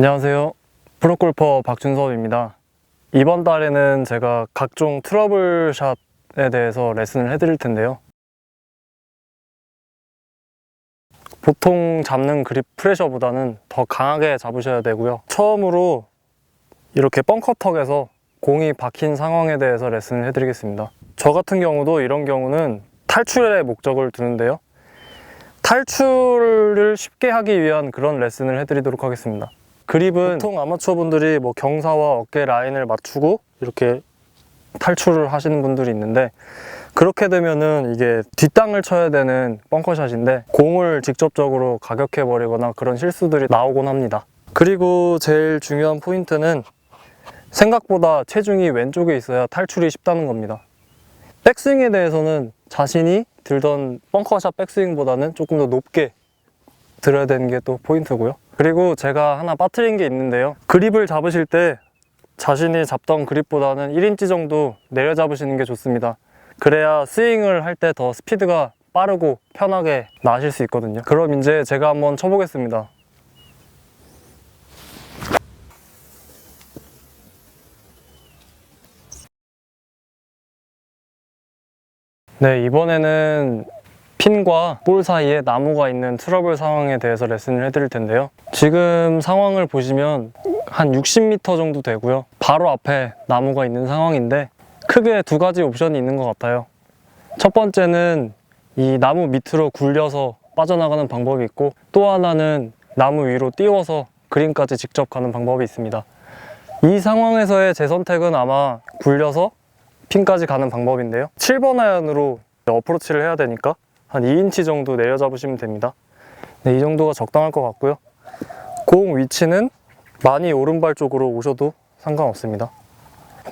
안녕하세요. 프로골퍼 박준섭입니다. 이번 달에는 제가 각종 트러블샷에 대해서 레슨을 해드릴 텐데요. 보통 잡는 그립 프레셔보다는 더 강하게 잡으셔야 되고요. 처음으로 이렇게 벙커턱에서 공이 박힌 상황에 대해서 레슨을 해드리겠습니다. 저 같은 경우도 이런 경우는 탈출의 목적을 두는데요. 탈출을 쉽게 하기 위한 그런 레슨을 해드리도록 하겠습니다. 그립은 보통 아마추어 분들이 경사와 어깨 라인을 맞추고 이렇게 탈출을 하시는 분들이 있는데, 그렇게 되면은 이게 뒷땅을 쳐야 되는 벙커샷인데 공을 직접적으로 가격해 버리거나 그런 실수들이 나오곤 합니다. 그리고 제일 중요한 포인트는 생각보다 체중이 왼쪽에 있어야 탈출이 쉽다는 겁니다. 백스윙에 대해서는 자신이 들던 벙커샷 백스윙보다는 조금 더 높게 들어야 되는 게 또 포인트고요. 그리고 제가 하나 빠뜨린 게 있는데요. 그립을 잡으실 때 자신이 잡던 그립보다는 1인치 정도 내려 잡으시는 게 좋습니다. 그래야 스윙을 할 때 더 스피드가 빠르고 편하게 나실 수 있거든요. 그럼 이제 제가 한번 쳐보겠습니다. 네, 이번에는 핀과 볼 사이에 나무가 있는 트러블 상황에 대해서 레슨을 해드릴 텐데요. 지금 상황을 보시면 한 60m 정도 되고요. 바로 앞에 나무가 있는 상황인데 크게 두 가지 옵션이 있는 것 같아요. 첫 번째는 이 나무 밑으로 굴려서 빠져나가는 방법이 있고, 또 하나는 나무 위로 띄워서 그린까지 직접 가는 방법이 있습니다. 이 상황에서의 제 선택은 아마 굴려서 핀까지 가는 방법인데요. 7번 아이언으로 어프로치를 해야 되니까 한 2인치 정도 내려 잡으시면 됩니다. 네, 이 정도가 적당할 것 같고요. 공 위치는 많이 오른발 쪽으로 오셔도 상관없습니다.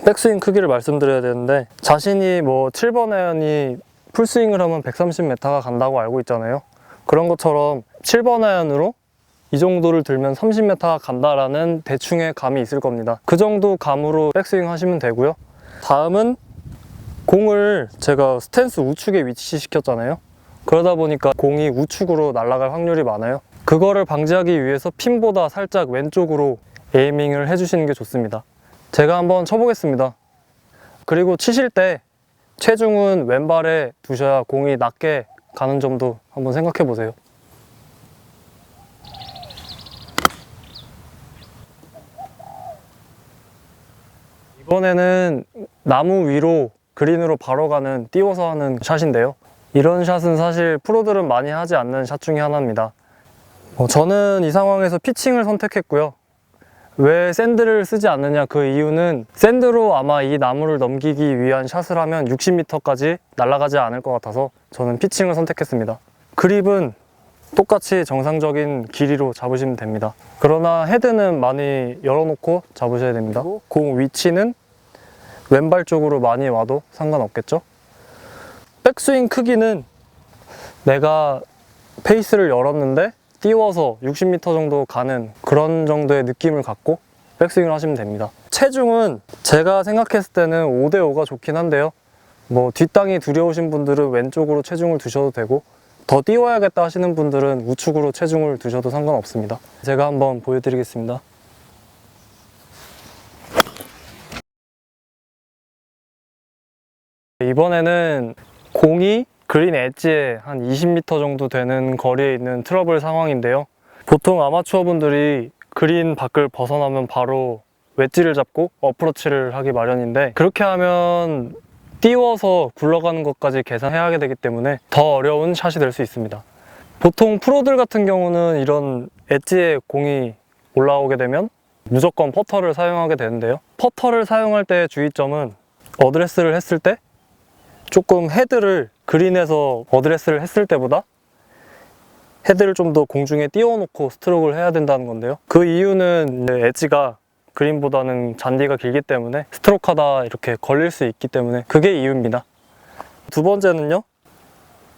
백스윙 크기를 말씀드려야 되는데, 자신이 7번 아이언이 풀스윙을 하면 130m가 간다고 알고 있잖아요. 그런 것처럼 7번 아이언으로 이 정도를 들면 30m가 간다라는 대충의 감이 있을 겁니다. 그 정도 감으로 백스윙 하시면 되고요. 다음은 공을 제가 스탠스 우측에 위치시켰잖아요. 그러다 보니까 공이 우측으로 날아갈 확률이 많아요. 그거를 방지하기 위해서 핀보다 살짝 왼쪽으로 에이밍을 해주시는 게 좋습니다. 제가 한번 쳐보겠습니다. 그리고 치실 때 체중은 왼발에 두셔야 공이 낮게 가는 점도 한번 생각해 보세요. 이번에는 나무 위로 그린으로 바로 가는, 띄워서 하는 샷인데요. 이런 샷은 사실 프로들은 많이 하지 않는 샷 중에 하나입니다. 저는 이 상황에서 피칭을 선택했고요. 왜 샌드를 쓰지 않느냐, 그 이유는 샌드로 아마 이 나무를 넘기기 위한 샷을 하면 60m까지 날아가지 않을 것 같아서 저는 피칭을 선택했습니다. 그립은 똑같이 정상적인 길이로 잡으시면 됩니다. 그러나 헤드는 많이 열어놓고 잡으셔야 됩니다. 공 위치는 왼발 쪽으로 많이 와도 상관없겠죠? 백스윙 크기는 내가 페이스를 열었는데 띄워서 60m 정도 가는 그런 정도의 느낌을 갖고 백스윙을 하시면 됩니다. 체중은 제가 생각했을 때는 5대5가 좋긴 한데요. 뒷땅이 두려우신 분들은 왼쪽으로 체중을 두셔도 되고, 더 띄워야겠다 하시는 분들은 우측으로 체중을 두셔도 상관없습니다. 제가 한번 보여드리겠습니다. 이번에는 공이 그린 엣지에 한 20m 정도 되는 거리에 있는 트러블 상황인데요. 보통 아마추어 분들이 그린 밖을 벗어나면 바로 웨지를 잡고 어프로치를 하기 마련인데, 그렇게 하면 띄워서 굴러가는 것까지 계산해야 하게 되기 때문에 더 어려운 샷이 될 수 있습니다. 보통 프로들 같은 경우는 이런 엣지에 공이 올라오게 되면 무조건 퍼터를 사용하게 되는데요. 퍼터를 사용할 때의 주의점은 어드레스를 했을 때 조금 헤드를 그린에서 어드레스를 했을 때보다 헤드를 좀 더 공중에 띄워놓고 스트로크를 해야 된다는 건데요. 그 이유는 엣지가 그린보다는 잔디가 길기 때문에 스트로크하다 이렇게 걸릴 수 있기 때문에 그게 이유입니다. 두 번째는요,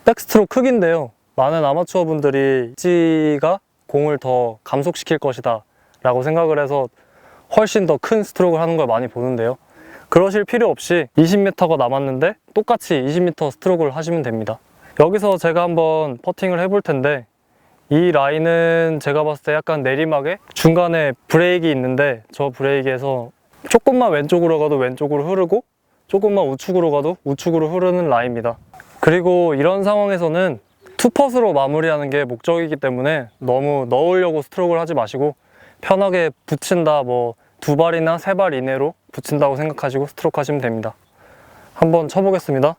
백스트로크 크기인데요. 많은 아마추어 분들이 엣지가 공을 더 감속시킬 것이다 라고 생각을 해서 훨씬 더 큰 스트로크를 하는 걸 많이 보는데요. 그러실 필요 없이 20m가 남았는데 똑같이 20m 스트로크를 하시면 됩니다. 여기서 제가 한번 퍼팅을 해볼 텐데, 이 라인은 제가 봤을 때 약간 내리막에 중간에 브레이크 있는데 저 브레이크에서 조금만 왼쪽으로 가도 왼쪽으로 흐르고 조금만 우측으로 가도 우측으로 흐르는 라인입니다. 그리고 이런 상황에서는 투퍼스로 마무리하는 게 목적이기 때문에 너무 넣으려고 스트로크를 하지 마시고 편하게 붙인다, 뭐 2발이나 3발 이내로 붙인다고 생각하시고 스트로크 하시면 됩니다. 한번 쳐보겠습니다.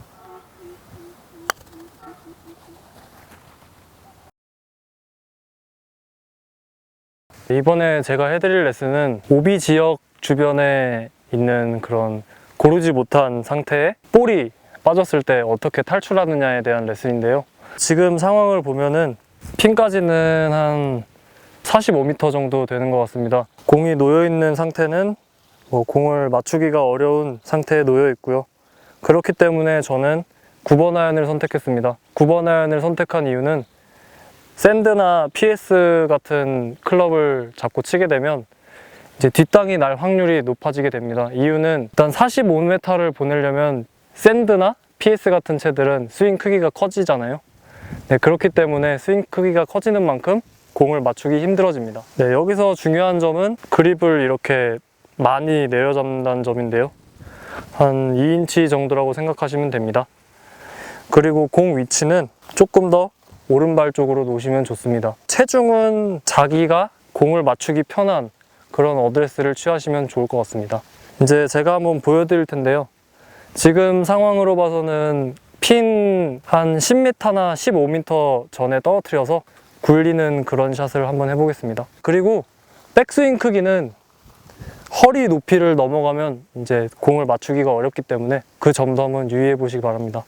이번에 제가 해드릴 레슨은 오비 지역 주변에 있는 그런 고르지 못한 상태에 볼이 빠졌을 때 어떻게 탈출하느냐에 대한 레슨인데요. 지금 상황을 보면은 핀까지는 한 45m 정도 되는 것 같습니다. 공이 놓여 있는 상태는 뭐 공을 맞추기가 어려운 상태에 놓여 있고요. 그렇기 때문에 저는 9번 아이언을 선택했습니다. 9번 아이언을 선택한 이유는 샌드나 PS 같은 클럽을 잡고 치게 되면 이제 뒷땅이 날 확률이 높아지게 됩니다. 이유는 일단 45m를 보내려면 샌드나 PS 같은 채들은 스윙 크기가 커지잖아요. 네, 그렇기 때문에 스윙 크기가 커지는 만큼 공을 맞추기 힘들어집니다. 네, 여기서 중요한 점은 그립을 이렇게 많이 내려잡는다는 점인데요. 한 2인치 정도라고 생각하시면 됩니다. 그리고 공 위치는 조금 더 오른발 쪽으로 놓으시면 좋습니다. 체중은 자기가 공을 맞추기 편한 그런 어드레스를 취하시면 좋을 것 같습니다. 이제 제가 한번 보여드릴 텐데요. 지금 상황으로 봐서는 핀 한 10m나 15m 전에 떨어뜨려서 굴리는 그런 샷을 한번 해보겠습니다. 그리고 백스윙 크기는 허리 높이를 넘어가면 이제 공을 맞추기가 어렵기 때문에 그 점도 한번 유의해 보시기 바랍니다.